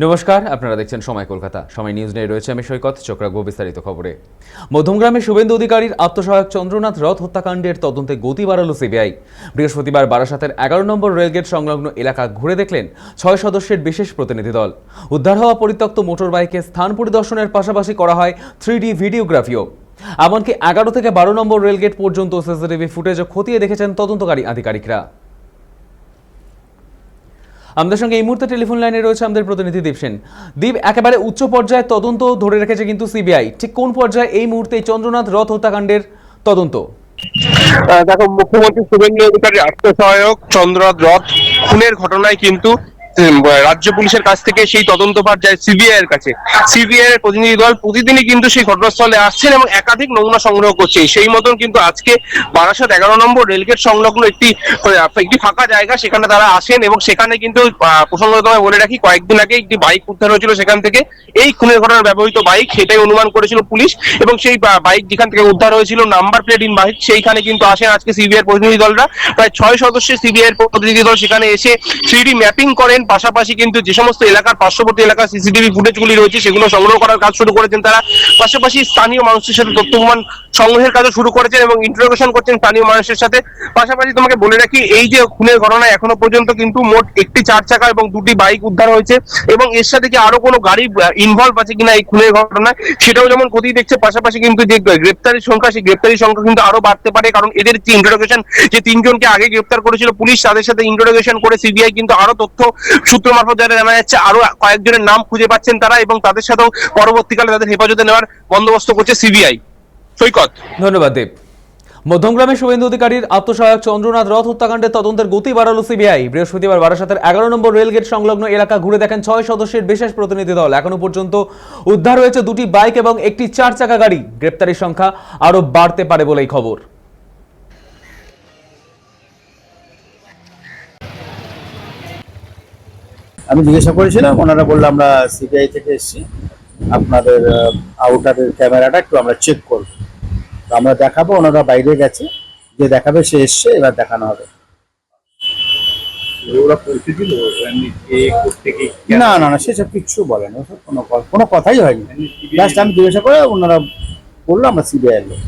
নমস্কার, আপনারা দেখছেন সময় কলকাতা। সময় নিউজ নিয়ে রয়েছে আমি সৈকত। চোখ রাখবো বিস্তারিত খবরে। মধ্যমগ্রামে শুভেন্দু অধিকারীর আত্মসহায়ক চন্দ্রনাথ রথ হত্যাকাণ্ডের তদন্তে গতি বাড়ালো সিবিআই। বৃহস্পতিবার বারাসাতের 11 নম্বর রেলগেট সংলগ্ন এলাকা ঘুরে দেখলেন 6 সদস্যের বিশেষ প্রতিনিধি দল। উদ্ধার হওয়া পরিত্যক্ত মোটর বাইকে স্থান পরিদর্শনের পাশাপাশি করা হয় 3D ভিডিওগ্রাফিও। এমনকি 11 থেকে 12 নম্বর রেলগেট পর্যন্ত সিসিটিভি ফুটেজও খতিয়ে দেখেছেন তদন্তকারী আধিকারিকরা। আমাদের সঙ্গে এই মুহূর্তে টেলিফোন লাইনে রয়েছে আমাদের প্রতিনিধি দীপ সেন। দীপ, একেবারে উচ্চ পর্যায়ে তদন্ত ধরে রেখেছে কিন্তু সিবিআই, ঠিক কোন পর্যায়ে এই মুহূর্তে চন্দ্রনাথ রথ হত্যাকাণ্ডের তদন্ত? দেখো, মুখ্যমন্ত্রী শুভেন্দু অধিকারীর আত্মসহায়ক চন্দ্রনাথ রথ খুনের ঘটনায় কিন্তু রাজ্য পুলিশের কাছ থেকে সেই তদন্তভার যায় সিবিআই এর কাছে। সিবিআই এর প্রতিনিধি দল প্রতিদিনই কিন্তু সেই ঘটনাস্থলে আসছেন এবং একাধিক নমুনা সংগ্রহ করছে। সেই মতন কিন্তু আজকে বারাসাত 11 নম্বর রেলগেট সংলগ্ন একটি ফাঁকা জায়গা, সেখানে তারা আসেন এবং সেখানে কিন্তু প্রসঙ্গত বলে রাখি, কয়েকদিন আগে একটি বাইক উদ্ধার হয়েছিল সেখান থেকে। এই খুনের ঘটনার ব্যবহৃত বাইক, সেটাই অনুমান করেছিল পুলিশ, এবং সেই বাইক যেখান থেকে উদ্ধার হয়েছিল নাম্বার প্লেট ইন বাইক, সেইখানে কিন্তু আসেন আজকে সিবিআই এর প্রতিনিধি দলরা। প্রায় 6 সদস্যের সিবিআই এর প্রতিনিধি দল সেখানে এসে 3D ম্যাপিং করেন, পাশাপাশি কিন্তু যে সমস্ত এলাকার পার্শ্ববর্তী এলাকার সিসিটিভি ফুটেজগুলি রয়েছে সেগুলো সংগ্রহ করার কাজ শুরু করেছেন তারা। পাশাপাশি স্থানীয় মানুষের সাথে তথ্য প্রমাণ সংগ্রহের কাজও শুরু করেছেন এবং ইন্টারোগেশন করছেন স্থানীয় মানুষের সাথে। পাশাপাশি তোমাকে বলে রাখি, এই যে খুনের ঘটনায় এখনো পর্যন্ত কিন্তু মোট একটি 4 চাকা এবং 2টি বাইক উদ্ধার হয়েছে, এবং এর সাথে কি আরো কোনো গাড়ি ইনভলভ আছে কিনা এই খুনের ঘটনায় সেটাও যেমন খতিয়ে দেখছে। পাশাপাশি কিন্তু যে গ্রেপ্তারির সংখ্যা, সেই গ্রেপ্তারির সংখ্যা কিন্তু আরো বাড়তে পারে, কারণ এদের যে ইন্টারোগেশন, যে 3 জনকে আগে গ্রেপ্তার করেছিল পুলিশ, তাদের সাথে ইন্টারোগেশন করে সিবিআই কিন্তু আরো তথ্য সূত্র মারফত যারা জানা যাচ্ছে আরো কয়েকজনের নাম খুঁজে পাচ্ছেন তারা, এবং তাদের সাথেও পরবর্তীকালে তাদের হেফাজতে নেওয়ার বন্দোবস্ত করছে সিবিআই। সৈকত, ধন্যবাদ দীপ। মধ্যমগ্রামে শুভেন্দু অধিকারীর আত্মসহায়ক চন্দ্রনাথ রথ হত্যাকাণ্ডের তদন্তের গতি বাড়ালো সিবিআই। বৃহস্পতিবার বারাসাতের 11 নম্বর রেলগেট সংলগ্ন এলাকা ঘুরে দেখেন 6 সদস্যের বিশেষ প্রতিনিধি দল। এখনো পর্যন্ত উদ্ধার হয়েছে 2টি বাইক এবং একটি 4 চাকা গাড়ি। গ্রেপ্তারির সংখ্যা আরো বাড়তে পারে বলেই খবর। আমি জিজ্ঞাসা করেছিলাম, ওনারা বললো আমরা সিবিআই থেকে এসেছি, আপনাদের আউটারের ক্যামেরাটা একটু আমরা চেক করবো, তো আমরা দেখাবো। ওনারা বাইরে গেছে, যে দেখাবে সে এসছে, এবার দেখানো হবে। না না না, সেসব কিচ্ছু বলেন, ওসব কোনো কথাই হয়নি। জাস্ট আমি জিজ্ঞাসা করে ওনারা বললো আমরা সিবিআই এর লোক।